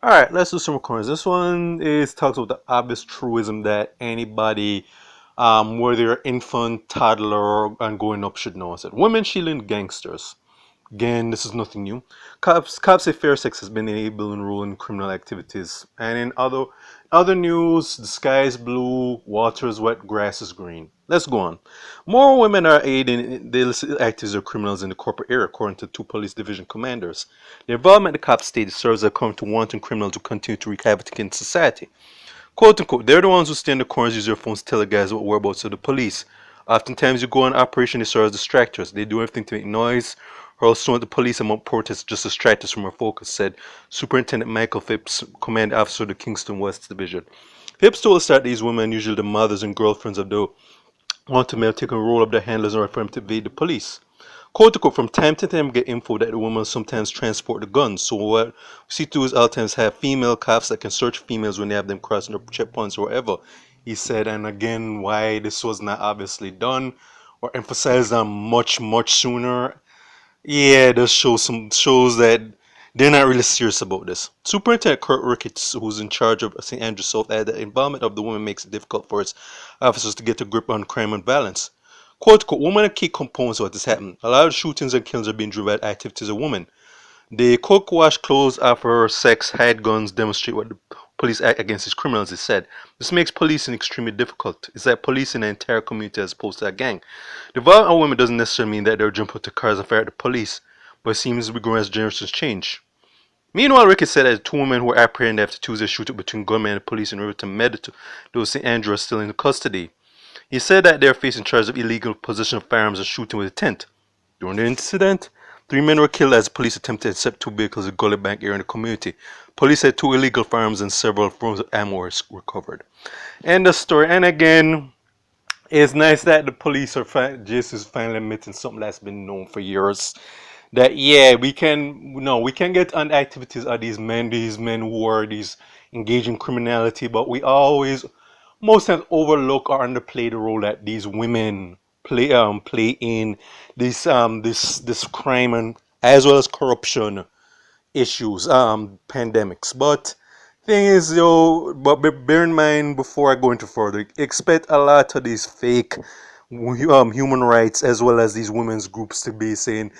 All right, let's do some recordings. This one is talks about the obvious truism that anybody, whether you're infant, toddler, and going up, should know. I said, women shielding gangsters. Again, this is nothing new. Cops say fair sex has been enabling rule in criminal activities. And in other news, the sky is blue, water is wet, grass is green. Let's go on. More women are aiding in the illicit activities of criminals in the corporate area, according to two police division commanders. Their involvement in the cop state serves as a cover to wanton criminals who continue to wreak havoc in society. Quote unquote, they're the ones who stand in the corners, use their phones to tell the guys what whereabouts of the police. Oftentimes you go on operation, they serve as distractors. They do everything to make noise or else want the police among protests just distract us from our focus, said Superintendent Michael Phipps, command officer of the Kingston West Division. Phipps told us that these women, usually the mothers and girlfriends of the wanted male, take a roll of their handlers in order for them to evade the police. Quote unquote, from time to time we get info that the women sometimes transport the guns. So what we see to is all times have female cops that can search females when they have them crossing the checkpoints or whatever. He said, and again, why this was not obviously done or emphasized on much sooner. Yeah, this shows that they're not really serious about this. Superintendent Kurt Ricketts, who's in charge of St. Andrews South, added that the involvement of the women makes it difficult for its officers to get a grip on crime and violence. Quote, unquote, women are key components of what has happened. A lot of shootings and killings are being driven by activities of women. The cook wash clothes after sex, hide guns, demonstrate what the police act against these criminals, he said. This makes policing extremely difficult. It's like policing an entire community as opposed to a gang. The violence of women doesn't necessarily mean that they'll jump out to cars and fire at the police, but it seems to be growing as generations change. Meanwhile, Ricky said that two women who were apprehended after Tuesday's shooting between gunmen and police in Riverton Med, those St. Andrew, are still in custody. He said that they are facing charges of illegal possession of firearms and shooting with intent. During the incident, 3 men were killed as police attempted to intercept 2 vehicles in Gully Bank area in the community. Police said 2 illegal firearms and several forms of ammo were recovered. And the story, and again, it's nice that the police are just is finally admitting something that's been known for years. That yeah, we can get on activities of these men who are these engaging criminality, but we always most times overlook or underplay the role that these women play in this crime and as well as corruption issues, pandemics. But thing is, though, but bear in mind before I go into further, expect a lot of these fake human rights as well as these women's groups to be saying,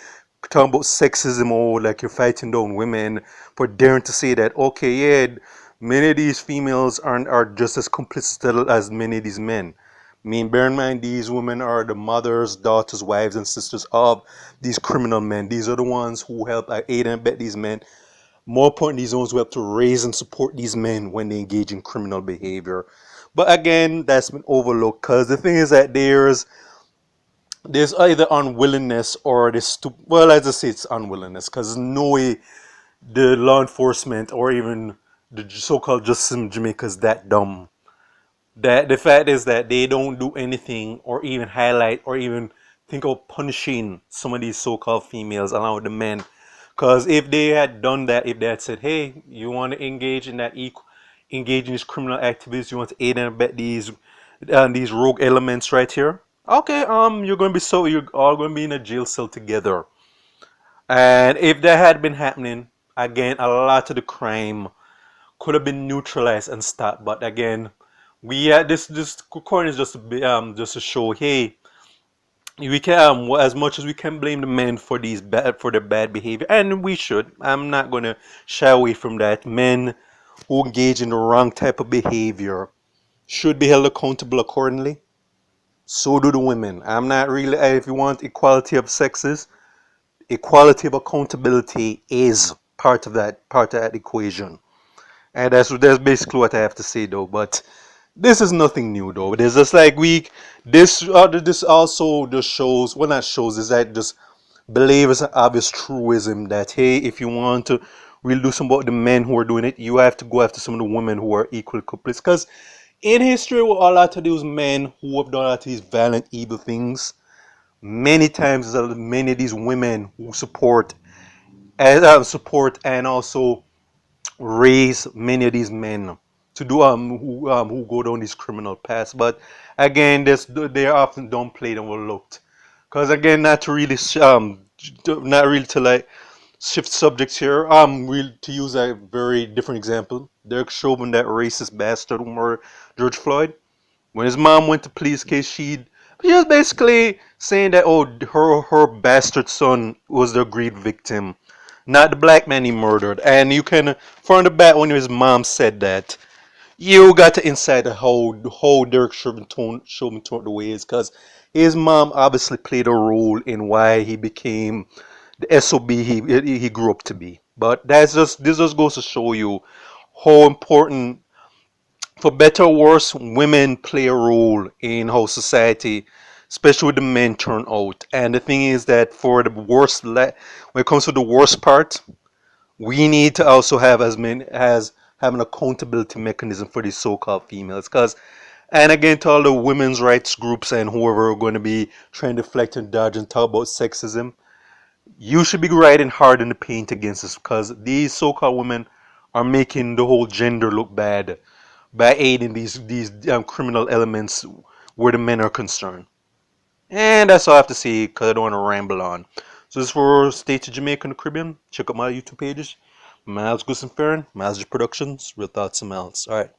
talking about sexism or like you're fighting down women for daring to say that, okay, yeah, many of these females are just as complicit as many of these men. I mean, bear in mind, these women are the mothers, daughters, wives, and sisters of these criminal men. These are the ones who help aid and abet these men. More important, these ones who have to raise and support these men when they engage in criminal behavior. But again, that's been overlooked because the thing is that there's either unwillingness or this. Well, as I say, it's unwillingness because no way the law enforcement or even the so-called justice in Jamaica is that dumb. That the fact is that they don't do anything or even highlight or even think of punishing some of these so-called females along with the men. Because if they had done that, if they had said, "Hey, you want to engage in engage in these criminal activities, you want to aid and abet these rogue elements right here," okay, you're all going to be in a jail cell together. And if that had been happening, again, a lot of the crime could have been neutralized and stopped. But again, we this recording is just just to show, hey, we can as much as we can blame the men for their bad behavior, and we should. I'm not gonna shy away from that. Men who engage in the wrong type of behavior should be held accountable accordingly. So do the women. I'm not really. If you want equality of sexes, equality of accountability is part of that equation. And that's basically what I have to say though. But this is nothing new though. It's just like this also just shows, well, not shows, is that just believe it's an obvious truism that hey, if you want to really do something about the men who are doing it, you have to go after some of the women who are equally complicit. Because in history, with a lot of these men who have done a lot of these violent, evil things, many times there's many of these women who support and also raise many of these men to do who go down these criminal paths. But again, they are often downplayed and overlooked. Because again, not really to like shift subjects here. We'll to use a very different example. Derek Chauvin, that racist bastard who murdered George Floyd. When his mom went to police case, she was basically saying that her bastard son was the agreed victim, not the black man he murdered. And you can from the back when his mom said that, you got to insight the whole Derek Chauvin turned the way is because his mom obviously played a role in why he became the SOB he grew up to be. But this just goes to show you how important, for better or worse, women play a role in how society, especially with the men, turn out. And the thing is that for the when it comes to the worst part, we need to also have as men as have an accountability mechanism for these so-called females. Because, and again, to all the women's rights groups and whoever are going to be trying to deflect and dodge and talk about sexism, you should be writing hard in the paint against this because these so-called women are making the whole gender look bad by aiding these criminal elements where the men are concerned. And that's all I have to say because I don't want to ramble on. So this is for States of Jamaica and the Caribbean. Check out my YouTube pages. Miles Goosen Farron, Miles Productions, Real Thoughts and Miles. Alright.